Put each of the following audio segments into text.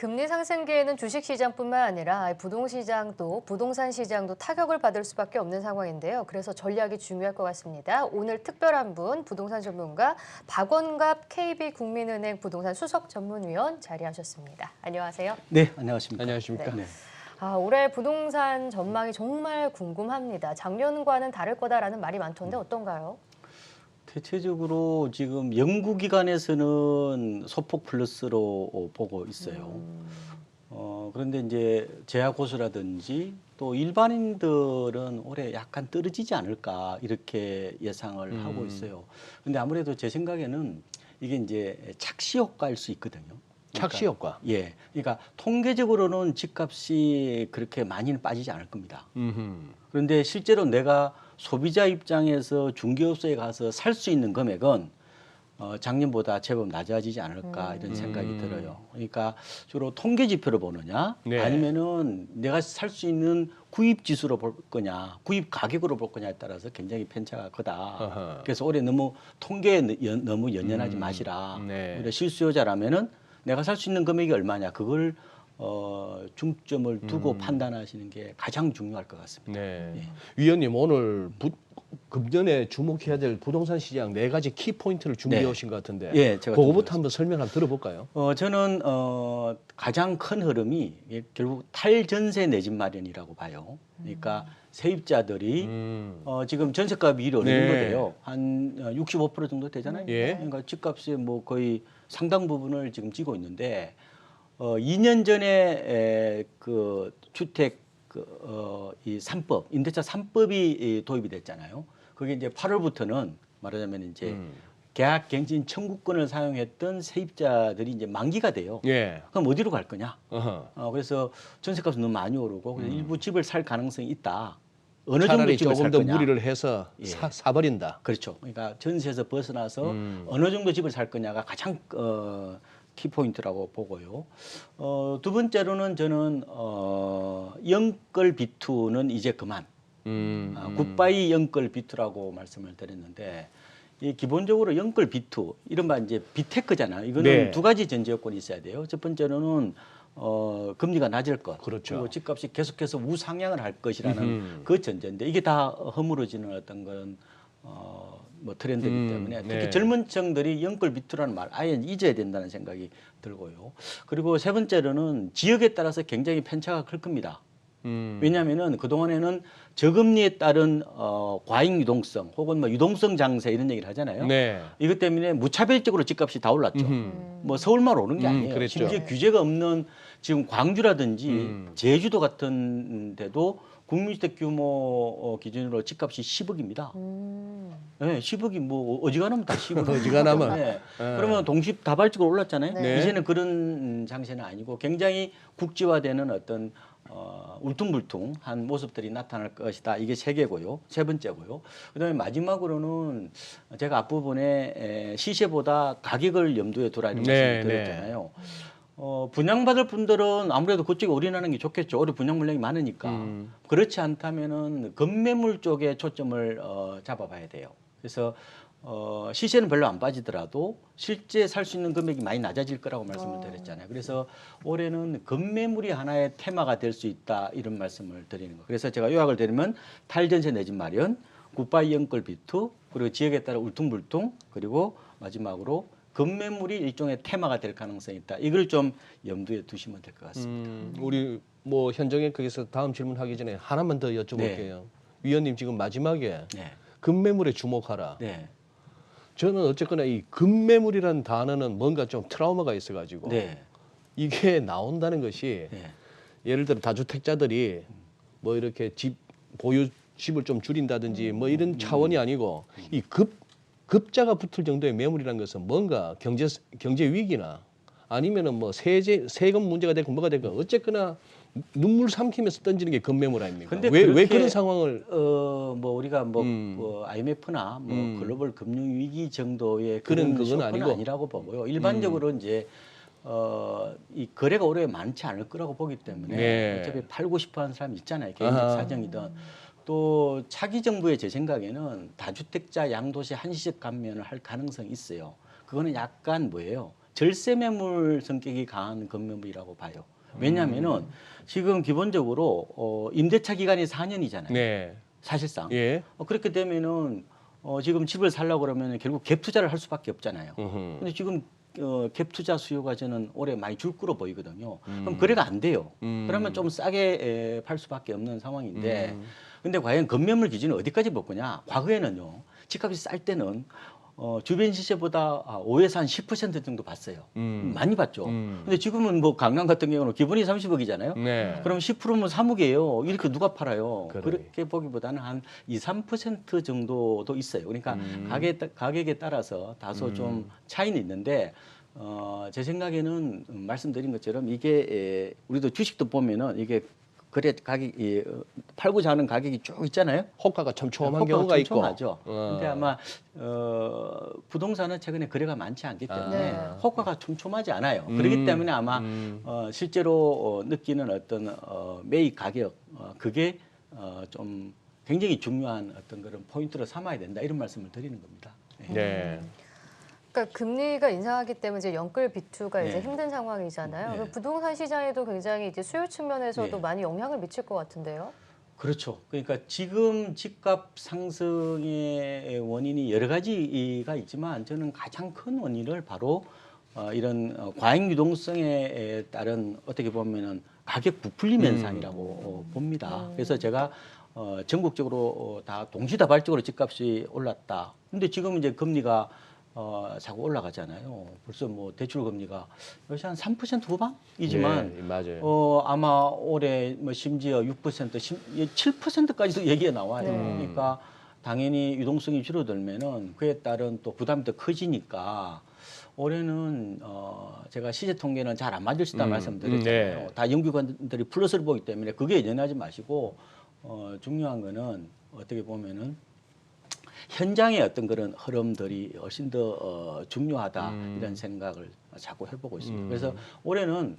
금리 상승기에는 주식시장뿐만 아니라 부동시장도 부동산 시장도 타격을 받을 수밖에 없는 상황인데요. 그래서 전략이 중요할 것 같습니다. 오늘 특별한 분 부동산 전문가 박원갑 KB국민은행 부동산 수석 전문위원 자리하셨습니다. 안녕하세요. 네, 안녕하십니까. 안녕하십니까. 네. 올해 부동산 전망이 정말 궁금합니다. 작년과는 다를 거다라는 말이 많던데 어떤가요? 대체적으로 지금 연구기관에서는 소폭 플러스로 보고 있어요. 그런데 이제 제약고수라든지 또 일반인들은 올해 약간 떨어지지 않을까 이렇게 예상을 하고 있어요. 근데 아무래도 제 생각에는 이게 이제 착시 효과일 수 있거든요. 착시 효과. 예. 그러니까 통계적으로는 집값이 그렇게 많이는 빠지지 않을 겁니다. 그런데 실제로 내가 소비자 입장에서 중개업소에 가서 살 수 있는 금액은 작년보다 제법 낮아지지 않을까 이런 생각이 들어요. 그러니까 주로 통계 지표를 보느냐, 네. 아니면은 내가 살 수 있는 구입 지수로 볼 거냐, 구입 가격으로 볼 거냐에 따라서 굉장히 편차가 크다. 아하. 그래서 올해 너무 통계에 너무 연연하지 마시라. 네. 오히려 실수요자라면은 내가 살 수 있는 금액이 얼마냐, 그걸 중점을 두고 판단하시는 게 가장 중요할 것 같습니다. 네. 예. 위원님 오늘 금년에 주목해야 될 부동산 시장 4가지 키 포인트를 준비해 네. 오신 것 같은데. 예, 제가 그거부터 한번 설명 한번 들어볼까요? 저는 가장 큰 흐름이 결국 탈전세 내 집 마련이라고 봐요. 그러니까 세입자들이 지금 전세값이 1억 네. 정도 돼요. 한 65% 정도 되잖아요. 예. 그러니까 집값이 뭐 거의 상당 부분을 지금 쥐고 있는데 2년 전에 그 주택 이 3법, 임대차 3법이 도입이 됐잖아요. 그게 이제 8월부터는 말하자면 이제 계약갱신 청구권을 사용했던 세입자들이 이제 만기가 돼요. 예. 그럼 어디로 갈 거냐? 어허. 그래서 전세값이 너무 많이 오르고 그래서 일부 집을 살 가능성이 있다. 어느 정도 차라리 집을 살 조금 더 거냐? 무리를 해서 예. 사버린다. 그렇죠. 그러니까 전세에서 벗어나서 어느 정도 집을 살 거냐가 가장 키포인트라고 보고요. 두 번째로는 저는 영끌 비투는 이제 그만. 굿바이 영끌 비투라고 말씀을 드렸는데 이 기본적으로 영끌 비투 이른바 이제 비테크잖아요. 이거는 네. 두 가지 전제 요건이 있어야 돼요. 첫 번째로는 금리가 낮을 것, 그렇죠. 그리고 집값이 계속해서 우상향을 할 것이라는 그 전제인데 이게 다 허물어지는 어떤 그런 뭐 트렌드이기 때문에 특히 네. 젊은 층들이 영끌 비투라는 말 아예 잊어야 된다는 생각이 들고요. 그리고 세 번째로는 지역에 따라서 굉장히 편차가 클 겁니다. 왜냐하면은 그동안에는 저금리에 따른 과잉 유동성 혹은 뭐 유동성 장세 이런 얘기를 하잖아요. 네. 이것 때문에 무차별적으로 집값이 다 올랐죠. 뭐 서울만 오른 게 아니에요. 그랬죠. 심지어 규제가 없는 지금 광주라든지 제주도 같은 데도 국민주택 규모 기준으로 집값이 10억입니다. 네, 10억이 뭐 어지간하면 다 10억. 어지간하면. 네. 그러면 동시다발적으로 올랐잖아요. 네. 이제는 그런 장세는 아니고 굉장히 국지화되는 어떤 울퉁불퉁한 모습들이 나타날 것이다. 이게 세 개고요. 세 번째고요. 그다음에 마지막으로는 제가 앞부분에 시세보다 가격을 염두에 두라 이런 네, 말씀을 드렸잖아요. 분양받을 분들은 아무래도 그쪽에 올인하는 게 좋겠죠. 올해 분양 물량이 많으니까. 그렇지 않다면은 급매물 쪽에 초점을 잡아봐야 돼요. 그래서 시세는 별로 안 빠지더라도 실제 살 수 있는 금액이 많이 낮아질 거라고 말씀을 드렸잖아요. 그래서 올해는 급매물이 하나의 테마가 될 수 있다 이런 말씀을 드리는 거예요. 그래서 제가 요약을 드리면 탈전세 내 집 마련, 굿바이 영끌 비투, 그리고 지역에 따라 울퉁불퉁, 그리고 마지막으로 급매물이 일종의 테마가 될 가능성이 있다. 이걸 좀 염두에 두시면 될 것 같습니다. 우리 뭐 현정에 거기서 다음 질문하기 전에 하나만 더 여쭤볼게요. 네. 위원님 지금 마지막에 네. 급매물에 주목하라. 네. 저는 어쨌거나 이 급매물이라는 단어는 뭔가 좀 트라우마가 있어가지고 네. 이게 나온다는 것이 네. 예를 들어 다주택자들이 뭐 이렇게 보유 집을 좀 줄인다든지 뭐 이런 차원이 아니고 이 급자가 붙을 정도의 매물이라는 것은 뭔가 경제 위기나 아니면은 뭐 세금 문제가 되고 뭐가 되고 어쨌거나 눈물 삼키면서 던지는 게 급매물 아닙니까? 근데 왜 그렇게, 그런 상황을 뭐 우리가 뭐 IMF나 뭐 글로벌 금융 위기 정도의 그건 그런 쇼크는 아니고. 아니라고 보고요. 일반적으로 이제 이 거래가 올해 많지 않을 거라고 보기 때문에 네. 어차피 팔고 싶어 하는 사람 있잖아요. 개인적 아하. 사정이든 또 차기 정부의 제 생각에는 다주택자 양도세 한시적 감면을 할 가능성이 있어요. 그거는 약간 뭐예요? 절세 매물 성격이 강한 건매물이라고 봐요. 왜냐하면은 지금 기본적으로 임대차 기간이 4년이잖아요. 네. 사실상. 예. 그렇게 되면은 지금 집을 살려고 그러면 결국 갭 투자를 할 수밖에 없잖아요. 음흠. 근데 지금 갭 투자 수요가 저는 올해 많이 줄 거로 보이거든요. 그럼 거래가 안 돼요. 그러면 좀 싸게 팔 수밖에 없는 상황인데, 근데 과연 건매물 기준이 어디까지 볼 거냐? 과거에는요, 집값이 쌀 때는 주변 시세보다 5에서 한 10% 정도 봤어요. 많이 봤죠. 근데 지금은 뭐 강남 같은 경우는 기본이 30억이잖아요. 네. 그럼 10%면 3억이에요. 이렇게 누가 팔아요? 그러네. 그렇게 보기보다는 한 2, 3% 정도도 있어요. 그러니까 가격에 따라서 다소 좀 차이는 있는데 제 생각에는 말씀드린 것처럼 이게 우리도 주식도 보면은 이게 거래 가격이 팔고자 하는 가격이 쭉 있잖아요. 호가가 촘촘한 경우가 있고. 촘촘하죠. 근데 아마 부동산은 최근에 거래가 많지 않기 때문에 네. 호가가 촘촘하지 않아요. 그렇기 때문에 아마 실제로 느끼는 어떤 매입 가격 그게 좀 굉장히 중요한 어떤 그런 포인트로 삼아야 된다 이런 말씀을 드리는 겁니다. 네. 네. 그러니까 금리가 인상하기 때문에 이제 연끌 비투가 이제 네. 힘든 상황이잖아요. 네. 그럼 부동산 시장에도 굉장히 이제 수요 측면에서도 네. 많이 영향을 미칠 것 같은데요. 그렇죠. 그러니까 지금 집값 상승의 원인이 여러 가지가 있지만 저는 가장 큰 원인을 바로 이런 과잉 유동성에 따른 어떻게 보면은 가격 부풀림 현상이라고 봅니다. 그래서 제가 전국적으로 다 동시다발적으로 집값이 올랐다. 근데 지금 이제 금리가 자꾸 올라가잖아요. 벌써 뭐 대출 금리가 요새 한 3% 후반이지만 네, 맞아요. 아마 올해 뭐 심지어 6%, 7%까지도 얘기가 나와요. 네. 그러니까 당연히 유동성이 줄어들면은 그에 따른 또 부담이 더 커지니까 올해는 제가 시세 통계는 잘 안 맞을 수 있다 말씀드렸잖아요. 네. 다 연구관들이 플러스를 보기 때문에 그게 연연하지 마시고 중요한 거는 어떻게 보면은 현장의 어떤 그런 흐름들이 훨씬 더 중요하다 이런 생각을 자꾸 해보고 있습니다. 그래서 올해는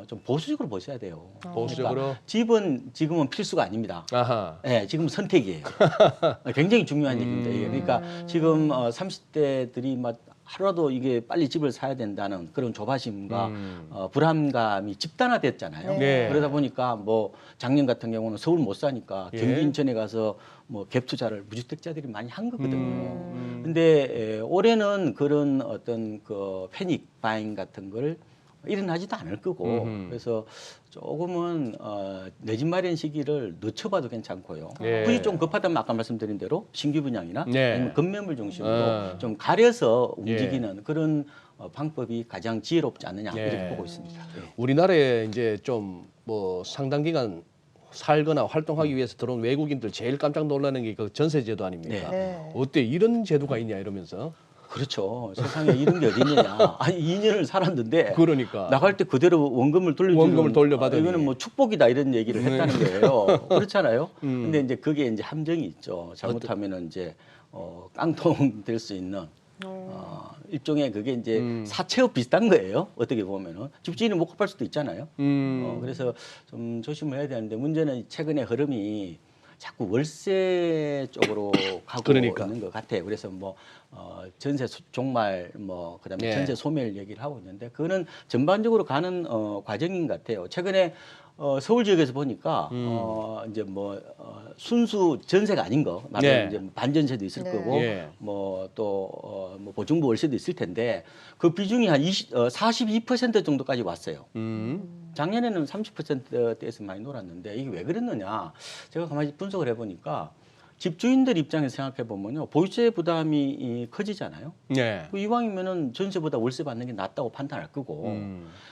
좀 보수적으로 보셔야 돼요. 보수적으로? 그러니까 집은 지금은 필수가 아닙니다. 아하. 네, 지금 선택이에요. 굉장히 중요한 얘기입니다. 이게. 그러니까 지금 30대들이 막 하루라도 이게 빨리 집을 사야 된다는 그런 조바심과 불안감이 집단화됐잖아요. 네. 그러다 보니까 뭐 작년 같은 경우는 서울 못 사니까 예. 경기 인천에 가서 뭐 갭 투자를 무주택자들이 많이 한 거거든요. 근데 올해는 그런 어떤 그 패닉 바잉 같은 걸 일어나지도 않을 거고 그래서 조금은 내 집 마련 시기를 늦춰봐도 괜찮고요. 예. 굳이 좀 급하다면 아까 말씀드린 대로 신규 분양이나 네. 아니면 건매물 중심으로 좀 가려서 움직이는 그런 방법이 가장 지혜롭지 않느냐 예. 이렇게 보고 있습니다. 예. 우리나라에 이제 좀 뭐 상당 기간 살거나 활동하기 위해서 들어온 외국인들 제일 깜짝 놀라는 게 그 전세 제도 아닙니까? 네. 어때 이런 제도가 있냐 이러면서. 그렇죠. 세상에 이런 게 어디 있느냐. 아니 2년을 살았는데 그러니까 나갈 때 그대로 원금을 돌려주는 원금을 돌려받으니. 이거는 뭐 축복이다 이런 얘기를 했다는 거예요. 그렇잖아요. 근데 이제 그게 이제 함정이 있죠. 잘못하면은 이제 깡통 될 수 있는 일종의 그게 이제 사채업 비슷한 거예요. 어떻게 보면은 집주인이 못 갚을 수도 있잖아요. 그래서 좀 조심해야 되는데 문제는 최근의 흐름이 자꾸 월세 쪽으로 가고 그러니까. 있는 것 같아요. 그래서 뭐 전세 종말 뭐 그다음에 네. 전세 소멸 얘기를 하고 있는데 그거는 전반적으로 가는 과정인 것 같아요. 최근에 서울 지역에서 보니까 이제 뭐 순수 전세가 아닌 거 말하면 네. 이제 뭐 반전세도 있을 네. 거고 예. 뭐 또 뭐 보증부 월세도 있을 텐데 그 비중이 한 42% 정도까지 왔어요. 작년에는 30%대에서 많이 놀았는데 이게 왜 그랬느냐? 제가 가만히 분석을 해보니까 집주인들 입장에서 생각해 보면요, 보유세 부담이 커지잖아요. 네. 그 이왕이면은 전세보다 월세 받는 게 낫다고 판단할 거고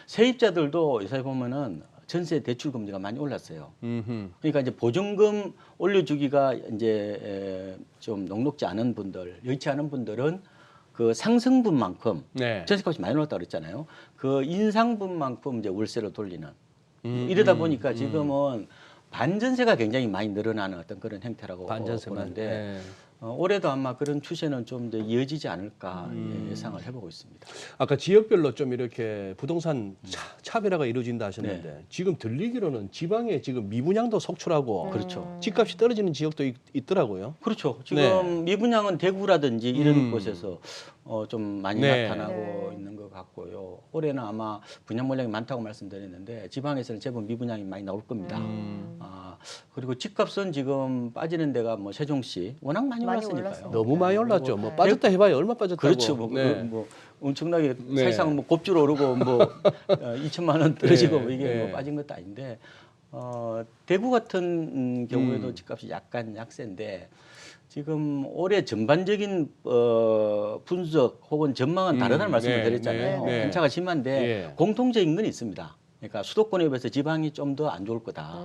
세입자들도 요새 보면은 전세 대출 금리가 많이 올랐어요. 그러니까 이제 보증금 올려주기가 이제 좀 녹록지 않은 분들, 여의치 않은 분들은 그 상승분만큼 네. 전세값이 많이 올랐다고 그랬잖아요. 그 인상분만큼 이제 월세로 돌리는 이러다 보니까 지금은 반전세가 굉장히 많이 늘어나는 어떤 그런 형태라고 반전세만. 보는데 네. 올해도 아마 그런 추세는 좀 더 이어지지 않을까 예상을 해보고 있습니다. 아까 지역별로 좀 이렇게 부동산 차별화가 이루어진다 하셨는데 지금 들리기로는 지방에 지금 미분양도 속출하고 그렇죠. 집값이 떨어지는 지역도 있더라고요. 그렇죠. 지금 미분양은 대구라든지 이런 곳에서 좀 많이 네. 나타나고 있는 것 같고요. 올해는 아마 분양 물량이 많다고 말씀드렸는데 지방에서는 제법 미분양이 많이 나올 겁니다. 그리고 집값은 지금 빠지는 데가 뭐 세종시 워낙 많이 올랐으니까요. 올랐습니다. 너무 많이 올랐죠. 그리고 뭐 빠졌다 해봐야 얼마 빠졌다고. 그렇죠. 뭐, 네. 뭐 엄청나게 네. 사실상 뭐 곱줄 오르고 뭐 2천만 원 떨어지고 네. 이게 네. 뭐 빠진 것도 아닌데 대구 같은 경우에도 집값이 약간 약세인데 지금 올해 전반적인 분석 혹은 전망은 다르다는 말씀을 네. 드렸잖아요. 네. 네. 편차가 심한데 예. 공통적인 건 있습니다. 그러니까 수도권에 비해서 지방이 좀 더 안 좋을 거다.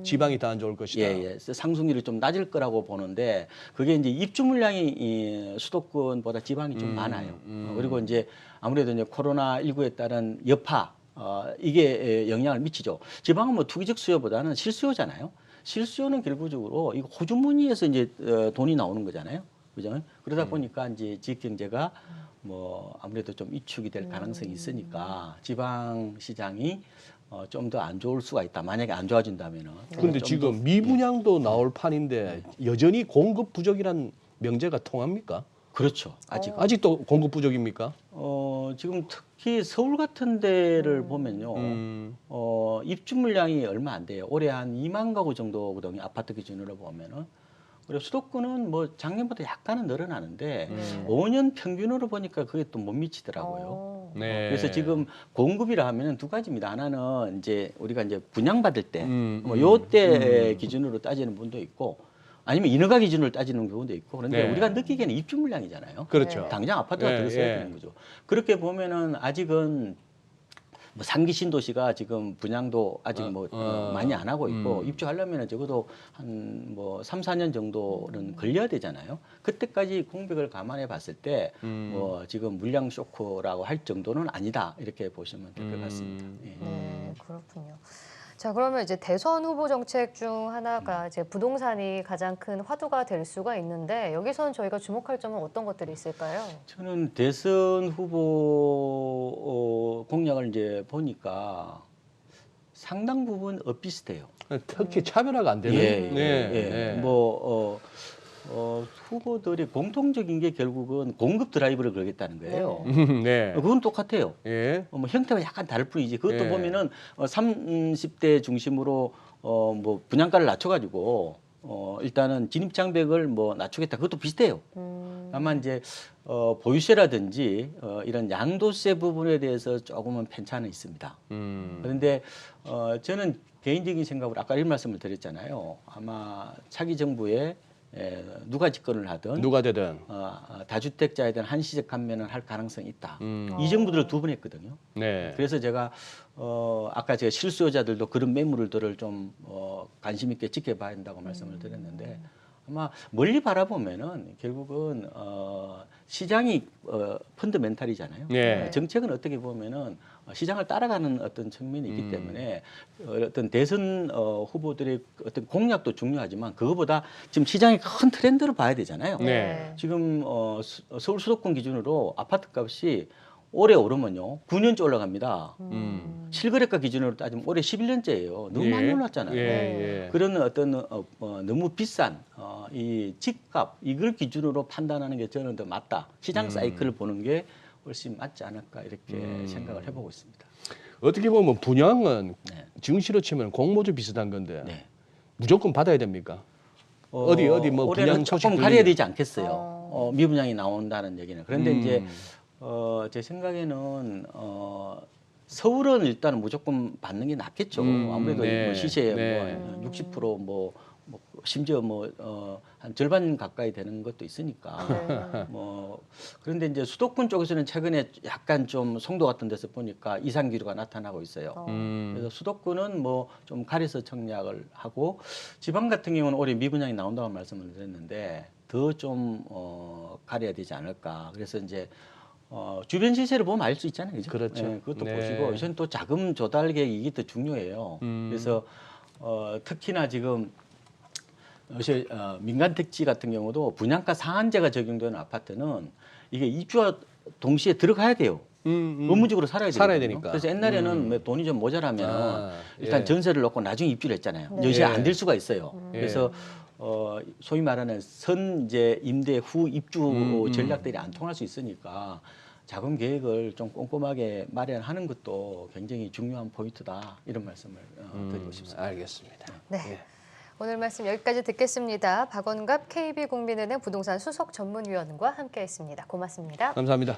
지방이 더 안 좋을 것이다. 예, 예. 그래서 상승률이 좀 낮을 거라고 보는데 그게 이제 입주 물량이 이 수도권보다 지방이 좀 많아요. 그리고 이제 아무래도 이제 코로나 19에 따른 여파 이게 영향을 미치죠. 지방은 뭐 투기적 수요보다는 실수요잖아요. 실수요는 결국적으로 이거 호주머니에서 이제 돈이 나오는 거잖아요. 그죠? 그러다 보니까 이제 지역 경제가 뭐 아무래도 좀 위축이 될 가능성이 있으니까 지방 시장이 좀 더 안 좋을 수가 있다. 만약에 안 좋아진다면은. 근데 지금 미분양도 나올 판인데 여전히 공급 부족이란 명제가 통합니까? 그렇죠. 아직. 아직도 공급 부족입니까? 지금 특히 서울 같은 데를 보면요. 입주 물량이 얼마 안 돼요. 올해 한 2만 가구 정도거든요. 아파트 기준으로 보면은. 그리고 수도권은 뭐 작년보다 약간은 늘어나는데 5년 평균으로 보니까 그게 또 못 미치더라고요. 네. 그래서 지금 공급이라 하면은 두 가지입니다. 하나는 이제 우리가 이제 분양받을 때, 뭐 요 요때 기준으로 따지는 분도 있고, 아니면 인허가 기준으로 따지는 경우도 있고, 그런데 네. 우리가 느끼기에는 입주 물량이잖아요. 그렇죠. 당장 아파트가 예, 들었어야 예. 되는 거죠. 그렇게 보면은 아직은 뭐 3기 신도시가 지금 분양도 아직 뭐 많이 안 하고 있고 입주하려면 적어도 한 뭐 3, 4년 정도는 걸려야 되잖아요. 그때까지 공백을 감안해 봤을 때 뭐 지금 물량 쇼크라고 할 정도는 아니다. 이렇게 보시면 될 것 같습니다. 예. 네, 그렇군요. 자, 그러면 이제 대선 후보 정책 중 하나가 이제 부동산이 가장 큰 화두가 될 수가 있는데 여기서는 저희가 주목할 점은 어떤 것들이 있을까요? 저는 대선 후보 공약을 이제 보니까 상당 부분 엇비슷해요. 특히 차별화가 안 되는. 예, 네. 예. 네. 뭐 후보들이 공통적인 게 결국은 공급 드라이브를 걸겠다는 거예요. 네. 그건 똑같아요. 예. 뭐 형태가 약간 다를 뿐이지. 그것도 예. 보면은 30대 중심으로 뭐 분양가를 낮춰가지고 일단은 진입 장벽을 뭐 낮추겠다. 그것도 비슷해요. 다만 이제 보유세라든지 이런 양도세 부분에 대해서 조금은 편차는 있습니다. 그런데 저는 개인적인 생각으로 아까 이런 말씀을 드렸잖아요. 아마 차기 정부에 누가 집권을 하든 누가 되든. 다주택자에 대한 한시적 감면은 할 가능성이 있다. 이 정부들을 두 번 했거든요. 네. 그래서 제가 아까 제가 실수요자들도 그런 매물들을 좀 관심 있게 지켜봐야 한다고 말씀을 드렸는데 아마 멀리 바라보면은 결국은 시장이 펀더멘탈이잖아요. 네. 정책은 어떻게 보면은 시장을 따라가는 어떤 측면이 있기 때문에 어떤 대선 후보들의 어떤 공약도 중요하지만 그거보다 지금 시장의 큰 트렌드를 봐야 되잖아요. 네. 지금 서울 수도권 기준으로 아파트 값이 올해 오르면요 9년째 올라갑니다. 실거래가 기준으로 따지면 올해 11년째예요. 너무 많이 올랐잖아요. 예, 예. 그런 어떤 너무 비싼 이 집값 이걸 기준으로 판단하는 게 저는 더 맞다. 시장 사이클을 보는 게 훨씬 맞지 않을까 이렇게 생각을 해보고 있습니다. 어떻게 보면 분양은 네. 증시로 치면 공모주 비슷한 건데 네. 무조건 받아야 됩니까? 어디 뭐 올해는 분양 소식 조금 들리면- 가려야 되지 않겠어요. 미분양이 나온다는 얘기는. 그런데 이제 제 생각에는 서울은 일단 무조건 받는 게 낫겠죠. 아무래도 네. 뭐 시세 네. 뭐 60% 심지어 한 절반 가까이 되는 것도 있으니까. 그런데 이제 수도권 쪽에서는 최근에 약간 좀 송도 같은 데서 보니까 이상 기류가 나타나고 있어요. 그래서 수도권은 뭐 좀 가려서 청약을 하고 지방 같은 경우는 올해 미분양이 나온다고 말씀을 드렸는데 더 좀 가려야 되지 않을까. 그래서 이제 주변 시세를 보면 알 수 있잖아요. 그죠? 그렇죠. 네, 그것도 네. 보시고 우선 또 자금 조달 계획이 이게 더 중요해요. 그래서 특히나 지금 민간 택지 같은 경우도 분양가 상한제가 적용되는 아파트는 이게 입주와 동시에 들어가야 돼요. 의무적으로 살아야 살아야 되거든요. 되니까. 그래서 옛날에는 뭐 돈이 좀 모자라면 일단 예. 전세를 놓고 나중에 입주를 했잖아요. 네. 여시 예. 안 될 수가 있어요. 예. 그래서 소위 말하는 선제 임대 후 입주 전략들이 안 통할 수 있으니까 자금 계획을 좀 꼼꼼하게 마련하는 것도 굉장히 중요한 포인트다 이런 말씀을 드리고 싶습니다. 알겠습니다. 네. 예. 오늘 말씀 여기까지 듣겠습니다. 박원갑 KB국민은행 부동산 수석 전문위원과 함께했습니다. 고맙습니다. 감사합니다.